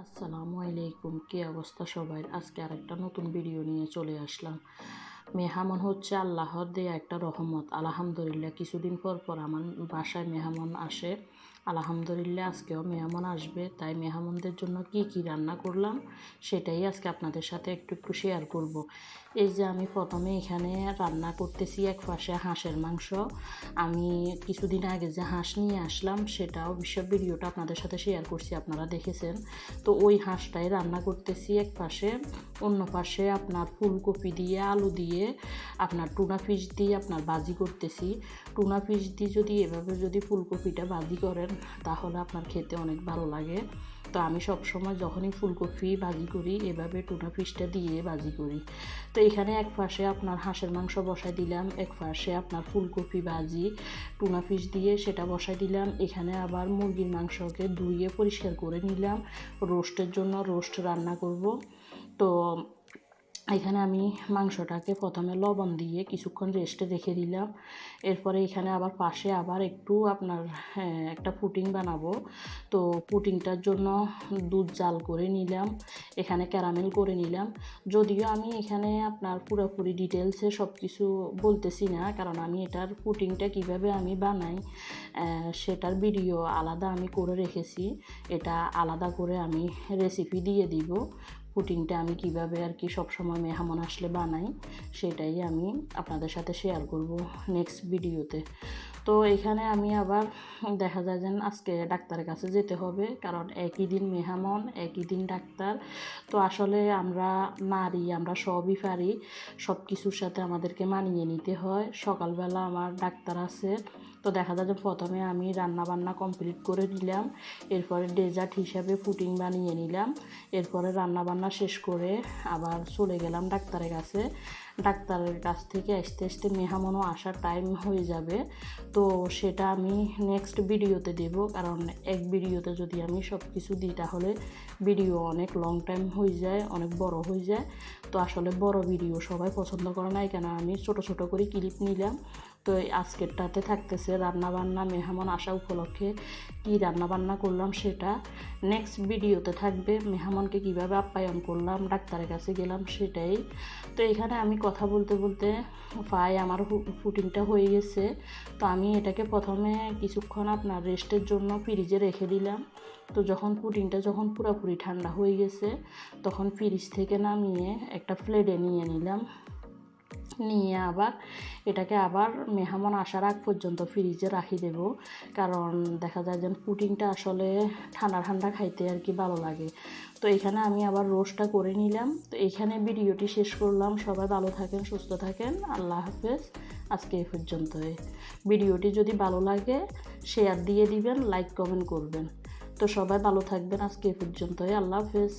আসসালামু আলাইকুম, কি অবস্থা সবাই? আজকে আরেকটা নতুন ভিডিও নিয়ে চলে আসলাম। মেহমান হচ্ছে আল্লাহর দেয়া একটা রহমত। আলহামদুলিল্লাহ, কিছুদিন পর পর আমার বাসায় মেহমান আসে। আলহামদুলিল্লাহ, আজকেও মেহমান আসবে, তাই মেহমানদের জন্য কি কি রান্না করলাম সেটাই আজকে আপনাদের সাথে একটু একটু শেয়ার করব। এই যে আমি প্রথমে এখানে রান্না করতেছি এক পাশে হাঁসের মাংস। আমি কিছুদিন আগে যে হাঁস নিয়ে আসলাম সেটা অবশ্য ভিডিওটা আপনাদের সাথে শেয়ার করছি, আপনারা দেখেছেন। তো ওই হাঁসটাই রান্না করতেছি এক পাশে। অন্য পাশে আপনার ফুলকপি দিয়ে, আলু দিয়ে, আপনার টুনা ফিশ দিয়ে আপনার ভাজি করতেছি। টুনা ফিশ দিয়ে এভাবে ফুলকপিটা ভাজি করেন তাহলে আপনার খেতে অনেক ভালো লাগে। তো আমি সবসময় যখনই ফুলকপি ভাজি করি এভাবে টুনা ফিশটা দিয়ে ভাজি করি। তো এখানে এক পাশে আপনার হাঁসের মাংস বসাই দিলাম, এক পাশে আপনার ফুলকপি ভাজি টুনা ফিশ দিয়ে সেটা বসাই দিলাম। এখানে আবার মুরগির মাংসকে ধুয়ে পরিষ্কার করে নিলাম, রোস্টের জন্য রোস্ট রান্না করব। তো এখানে আমি মাংসটাকে প্রথমে লবণ দিয়ে কিছুক্ষণ রেস্টে রেখে দিলাম। এরপরে এখানে আবার পাশে আবার একটু আপনার একটা পুডিং বানাবো। তো পুডিংটার জন্য দুধ জাল করে নিলাম, এখানে ক্যারামেল করে নিলাম। যদিও আমি এখানে আপনার পুরোপুরি ডিটেলসে সব কিছু বলতেছি না, কারণ আমি এটার পুডিংটা কিভাবে আমি বানাই সেটার ভিডিও আলাদা আমি করে রেখেছি। এটা আলাদা করে আমি রেসিপি দিয়ে দিব। পুডিংটা আমি কিভাবে আর কি সবসময় মেহমান আসলে বানাই সেটাই আমি আপনাদের সাথে শেয়ার করব নেক্সট ভিডিওতে। তো এখানে আমি আবার দেখা যায় যে আজকে ডাক্তারের কাছে যেতে হবে, কারণ একই দিন মেহমান একই দিন ডাক্তার। তো আসলে আমরা নারী, আমরা সবই পারি, সব কিছুর সাথে আমাদেরকে মানিয়ে নিতে হয়। সকালবেলা আমার ডাক্তার আছে, তো দেখা যায় যে প্রথমে আমি রান্না বান্না কমপ্লিট করে নিলাম, এরপরে ডেজার্ট হিসাবে পুডিং বানিয়ে নিলাম, এরপরে রান্না বান্না শেষ করে আবার চলে গেলাম ডাক্তারের কাছে। ডাক্তারের কাছ থেকে আসতে আসতে মেহমানও আসার টাইম হয়ে যাবে। তো সেটা আমি নেক্সট ভিডিওতে দেব, কারণ এক ভিডিওতে যদি আমি সব কিছু দিই তাহলে ভিডিও অনেক লং টাইম হয়ে যায়, অনেক বড় হয়ে যায়। তো আসলে বড় ভিডিও সবাই পছন্দ করে না, কেন আমি ছোট ছোট করে ক্লিপ নিলাম। তো আজকেরটাতে থাকতেছে রান্নাবান্না, মেহমান আসা উপলক্ষে কী রান্নাবান্না করলাম সেটা। নেক্সট ভিডিওতে থাকবে মেহমানকে কীভাবে আপ্যায়ন করলাম, ডাক্তারের কাছে গেলাম সেটাই। তো এখানে আমি কথা বলতে বলতে প্রায় আমার পুডিংটা হয়ে গেছে। তো আমি এটাকে প্রথমে কিছুক্ষণ আপনার রেস্টের জন্য ফ্রিজে রেখে দিলাম। তো পুডিংটা যখন পুরোপুরি ঠান্ডা হয়ে গেছে তখন ফ্রিজ থেকে নামিয়ে একটা প্লেটে নিয়ে নিলাম। নিয়ে আবার এটাকে আবার মেহমান আসার আগ পর্যন্ত ফ্রিজে রাখি দেব, কারণ দেখা যায় যে পুডিংটা আসলে ঠান্ডা ঠান্ডা খাইতে আর কি ভালো লাগে। তো এখানে আমি আবার রোস্টটা করে নিলাম। তো এখানে ভিডিওটি শেষ করলাম। সবাই ভালো থাকেন, সুস্থ থাকেন, আল্লাহ হাফেজ। আজকে এই পর্যন্তই। ভিডিওটি যদি ভালো লাগে শেয়ার দিয়ে দিবেন, লাইক কমেন্ট করবেন। তো সবাই ভালো থাকবেন, আজকে এই পর্যন্তই, আল্লাহ হাফেজ।